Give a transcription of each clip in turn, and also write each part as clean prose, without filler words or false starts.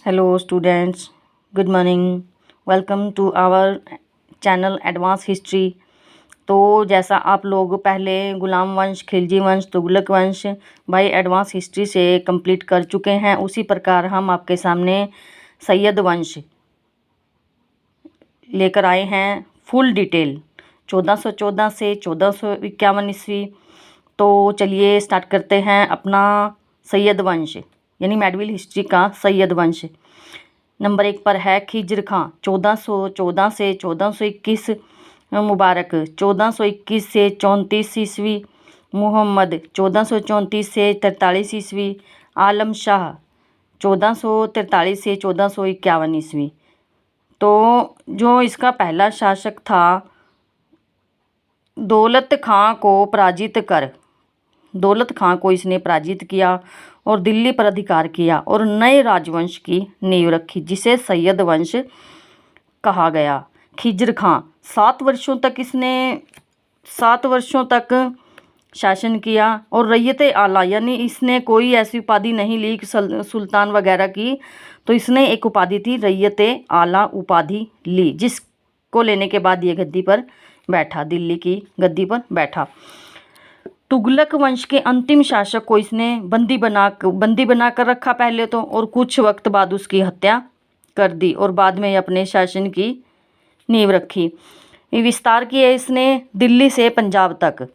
Hello students, good morning. Welcome to our channel advance history. तो जैसा आप लोग पहले गुलाम वंश, खिलजी वंश, तुगलक वंश बाय एडवांस हिस्ट्री से कंप्लीट कर चुके हैं, उसी प्रकार हम आपके सामने सैयद वंश लेकर आए हैं फुल डिटेल 1414 से 1451 ईस्वी। तो चलिए स्टार्ट करते हैं अपना सैयद वंश यानी मेडीवल हिस्ट्री का सैयद वंश। नंबर 1 पर है खिज्र खां 1414 से 1421, मुबारक 1421 से 34 ईस्वी, मोहम्मद 1434 से 43 ईस्वी, आलम शाह 1443 से 1451 ईस्वी। तो जो इसका पहला शासक था दौलत खां को इसने पराजित किया और दिल्ली पर अधिकार किया और नए राजवंश की नींव रखी, जिसे सैयद वंश कहा गया। खिज्र खां 7 वर्षों तक शासन किया और रैयत आला यानी इसने कोई ऐसी उपाधि नहीं ली सुल्तान वगैरह की, तो इसने एक उपाधि थी रैयत आला उपाधि ली, जिसको लेने के बाद ये गद्दी पर बैठा, दिल्ली की गद्दी पर बैठा। तुगलक वंश के अंतिम शासक को इसने बंदी बना कर रखा पहले तो, और कुछ वक्त बाद उसकी हत्या कर दी और बाद में अपने शासन की नींव रखी। विस्तार किया इसने दिल्ली से पंजाब तक।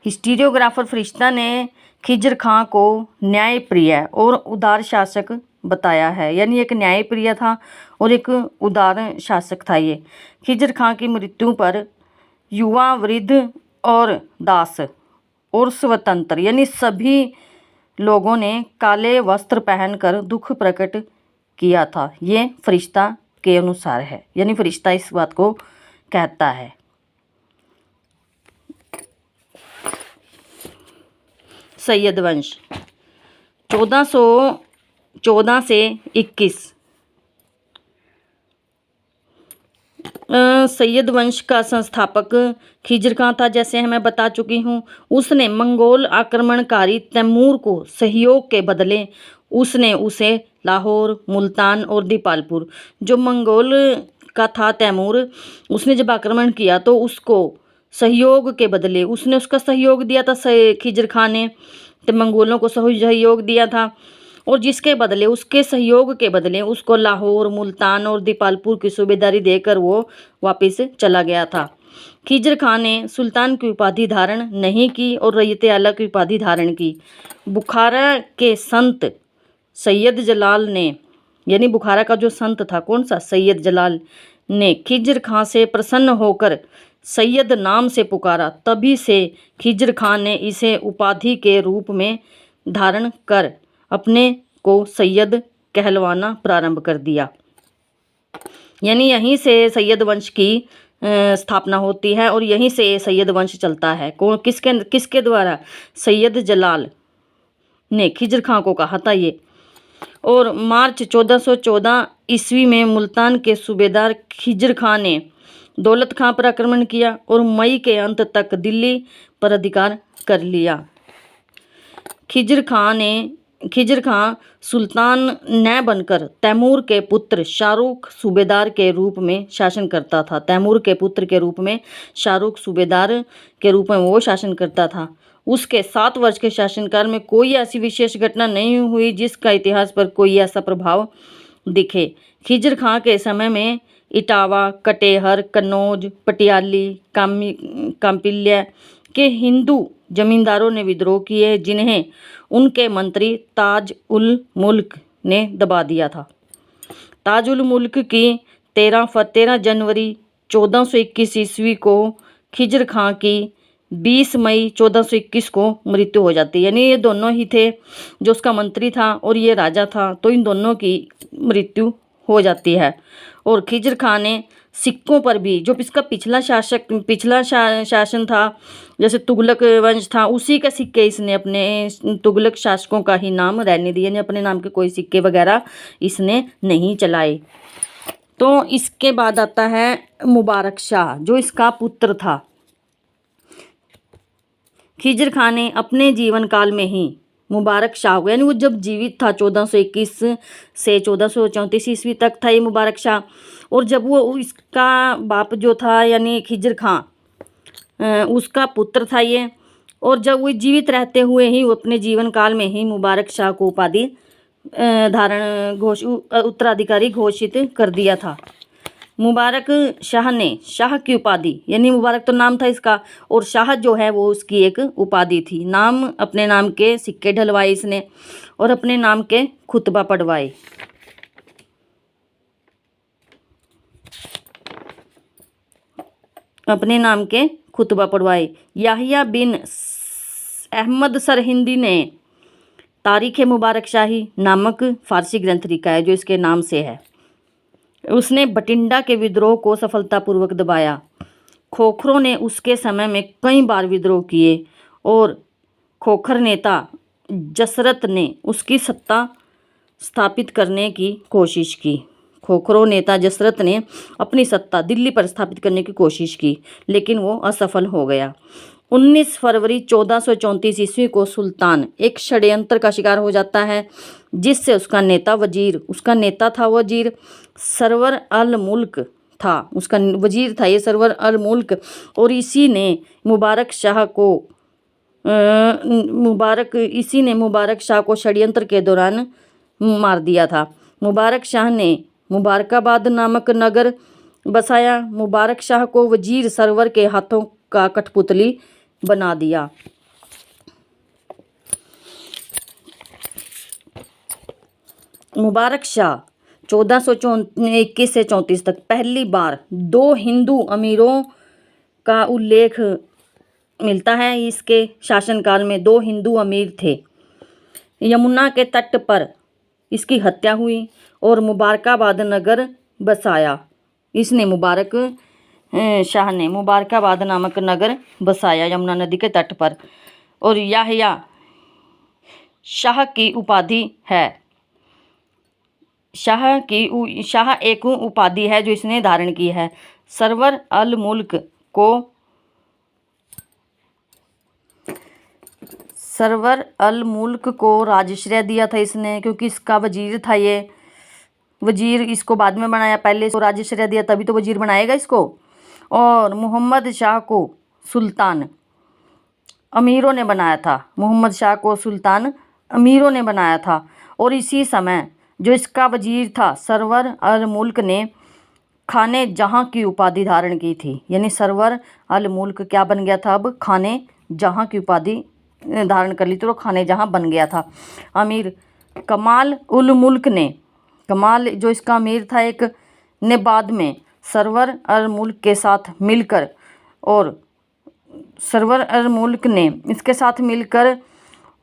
हिस्टोरियोग्राफर फरिश्ता ने खिज्र खां को न्यायप्रिय और उदार शासक बताया है, यानी एक न्यायप्रिय था और एक उदार शासक था ये। खिज्र खां की मृत्यु पर युवा, वृद्ध और दास और स्वतंत्र यानी सभी लोगों ने काले वस्त्र पहनकर दुख प्रकट किया था। ये फरिश्ता के अनुसार है, यानी फरिश्ता इस बात को कहता है। सैयद वंश 1414 से 21। सैयद वंश का संस्थापक खिज्र खां था, जैसे मैं बता चुकी हूँ। उसने मंगोल आक्रमणकारी तैमूर को सहयोग के बदले उसने उसे लाहौर, मुल्तान और दीपालपुर, जो मंगोल का था तैमूर, उसने जब आक्रमण किया तो उसको सहयोग के बदले उसने उसका सहयोग दिया था खिज्र खां ने, तो मंगोलों को सहयोग दिया था और उसके सहयोग के बदले उसको लाहौर, मुल्तान और दीपालपुर की सूबेदारी देकर वो वापस चला गया था। खिज्र खां ने सुल्तान की उपाधि धारण नहीं की और रैयत आला की उपाधि धारण की। बुखारा के संत सैयद जलाल ने, यानी बुखारा का जो संत था कौन सा, सैयद जलाल ने खिज्र खां से प्रसन्न होकर सैयद नाम से पुकारा। तभी से खिज्र खां ने इसे उपाधि के रूप में धारण कर अपने को सैयद कहलवाना प्रारंभ कर दिया। यानी यहीं से सैयद वंश की स्थापना होती है और यहीं से सैयद वंश चलता है। कौन किसके द्वारा, सैयद जलाल ने खिज्र खां को कहा था ये। और मार्च 1414 ईस्वी में मुल्तान के सूबेदार खिज्र खां ने दौलत खां पर आक्रमण किया और मई के अंत तक दिल्ली पर अधिकार कर लिया। खिज्र खां सुल्तान न बनकर तैमूर के पुत्र शाहरुख सूबेदार के रूप में शासन करता था। तैमूर के पुत्र के रूप में शाहरुख सूबेदार के रूप में वो शासन करता था। उसके 7 वर्ष के शासनकाल में कोई ऐसी विशेष घटना नहीं हुई जिसका इतिहास पर कोई ऐसा प्रभाव दिखे। खिज्र खां के समय में इटावा, कटेहर, कन्नौज, पटियाली, काम्पिल्य के हिंदू जमींदारों ने विद्रोह किए, जिन्हें उनके मंत्री ताज उल मुल्क ने दबा दिया था। ताज उल मुल्क की 13 जनवरी 1421 ईस्वी को खिज्र खां की 20 मई 1421 को मृत्यु हो जाती है। यानी ये दोनों ही थे, जो उसका मंत्री था और ये राजा था, तो इन दोनों की मृत्यु हो जाती है। और खिज्र खां ने सिक्कों पर भी, जो इसका पिछला शासन था, जैसे तुगलक वंश था, उसी के सिक्के इसने अपने तुगलक शासकों का ही नाम रहने दिए, यानी अपने नाम के कोई सिक्के वगैरह इसने नहीं चलाए। तो इसके बाद आता है मुबारक शाह, जो इसका पुत्र था। खिज्र खां ने अपने जीवन काल में ही मुबारक शाह को, यानी वो जब जीवित था 1421 से 1434 ईस्वी तक था ये मुबारक शाह। और जब वो इसका बाप जो था यानी खिजर खां उसका पुत्र था ये। और जब वो जीवित रहते हुए ही वो अपने जीवन काल में ही मुबारक शाह को उपाधि उत्तराधिकारी घोषित कर दिया था। मुबारक शाह ने शाह की उपाधि, यानी मुबारक तो नाम था इसका और शाह जो है वो उसकी एक उपाधि थी। नाम अपने नाम के सिक्के ढलवाए इसने और अपने नाम के खुतबा पढ़वाए। अपने नाम के खुतबा पढ़वाए। याहिया बिन अहमद सरहिंदी ने तारीख़ मुबारक शाही नामक फारसी ग्रंथ लिखा है जो इसके नाम से है। उसने बठिंडा के विद्रोह को सफलतापूर्वक दबाया। खोखरों ने उसके समय में कई बार विद्रोह किए और खोखर नेता जसरत ने उसकी सत्ता स्थापित करने की कोशिश की। खोखरों नेता जसरत ने अपनी सत्ता दिल्ली पर स्थापित करने की कोशिश की, लेकिन वो असफल हो गया। 19 फरवरी 1434 ईस्वी को सुल्तान एक षड्यंत्र का शिकार हो जाता है, जिससे उसका नेता था वजीर सरवर अल मुल्क था। उसका वजीर था ये सरवर अल मुल्क, और इसी ने मुबारक शाह को षड्यंत्र के दौरान मार दिया था। मुबारक शाह ने मुबारकाबाद नामक नगर बसाया। मुबारक शाह को वजीर सरवर के हाथों का कठपुतली बना दिया। मुबारक शाह 1421 से 34 तक पहली बार 2 हिंदू अमीरों का उल्लेख मिलता है। इसके शासनकाल में 2 हिंदू अमीर थे। यमुना के तट पर इसकी हत्या हुई और मुबारकाबाद नगर बसाया। इसने मुबारक शाह ने मुबारकाबाद नामक नगर बसाया यमुना नदी के तट पर। और याहिया शाह की उपाधि है। शाह एक उपाधि है जो इसने धारण की है। सरवर अल मुल्क को राजश्रय दिया था इसने, क्योंकि इसका वजीर था ये। वजीर इसको बाद में बनाया, पहले इसको राजश्रय दिया तभी तो वजीर बनाएगा इसको। और मोहम्मद शाह को सुल्तान अमीरों ने बनाया था। और इसी समय जो इसका वजीर था सरवर अल मुल्क ने खाने जहाँ की उपाधि धारण की थी। यानी सरवर अल मुल्क क्या बन गया था, अब खाने जहाँ की उपाधि धारण कर ली, तो खाने जहाँ बन गया था अमीर। कमाल उल मुल्क ने, कमाल जो इसका अमीर था एक, ने बाद में सरवर अल मुल्क के साथ मिलकर, और सरवर अल मुल्क ने इसके साथ मिलकर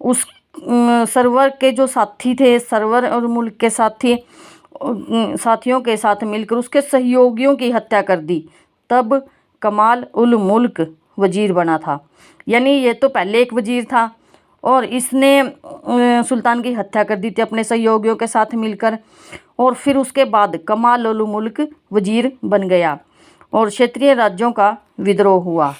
उस सरवर के जो साथी थे, सरवर और मुल्क के साथियों के साथ मिलकर उसके सहयोगियों की हत्या कर दी। तब कमाल उल मुल्क वजीर बना था। यानी ये तो पहले एक वजीर था और इसने सुल्तान की हत्या कर दी थी अपने सहयोगियों के साथ मिलकर, और फिर उसके बाद कमाल उल मुल्क वजीर बन गया और क्षेत्रीय राज्यों का विद्रोह हुआ।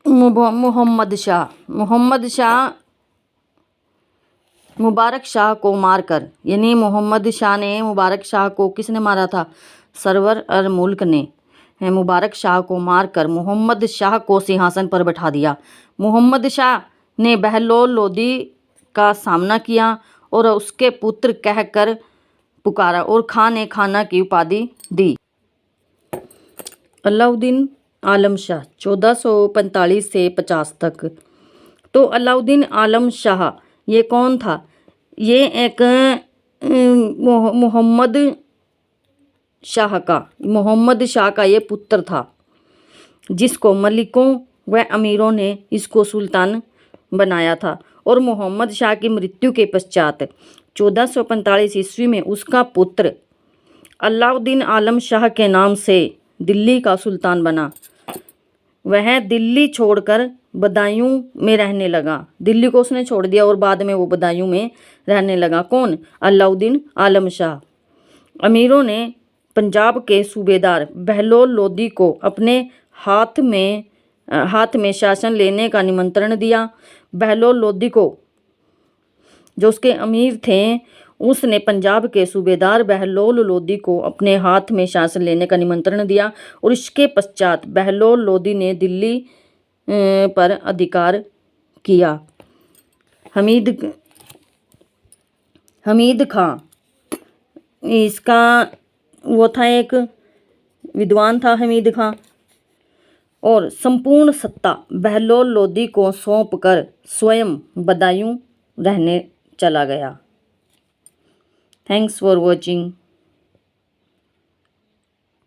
मोहम्मद शाह मुबारक शाह को मारकर, यानी मोहम्मद शाह ने मुबारक शाह को, किसने मारा था, सरवर अल मुल्क ने मुबारक शाह को मारकर मोहम्मद शाह को सिंहासन पर बैठा दिया। मोहम्मद शाह ने बहलोल लोदी का सामना किया और उसके पुत्र कहकर पुकारा और खां ने खाना की उपाधि दी। अलाउद्दीन आलम शाह 1445 से 50 तक। तो अलाउद्दीन आलम शाह ये कौन था? ये एक मोहम्मद शाह का ये पुत्र था, जिसको मलिकों व अमीरों ने इसको सुल्तान बनाया था। और मोहम्मद शाह की मृत्यु के पश्चात 1445 ईस्वी में उसका पुत्र अलाउद्दीन आलम शाह के नाम से दिल्ली का सुल्तान बना। वह दिल्ली छोड़कर बदायूं में रहने लगा। दिल्ली को उसने छोड़ दिया और बाद में वो बदायूं में रहने लगा। कौन? अलाउद्दीन आलम शाह। अमीरों ने पंजाब के सूबेदार बहलोल लोदी को अपने हाथ में शासन लेने का निमंत्रण दिया। बहलोल लोदी को, जो उसके अमीर थे, उसने पंजाब के सूबेदार बहलोल लोदी को अपने हाथ में शासन लेने का निमंत्रण दिया और इसके पश्चात बहलोल लोदी ने दिल्ली पर अधिकार किया। हमीद खां, इसका वो था, एक विद्वान था हमीद खां, और संपूर्ण सत्ता बहलोल लोदी को सौंपकर स्वयं बदायूं रहने चला गया। Thanks for watching.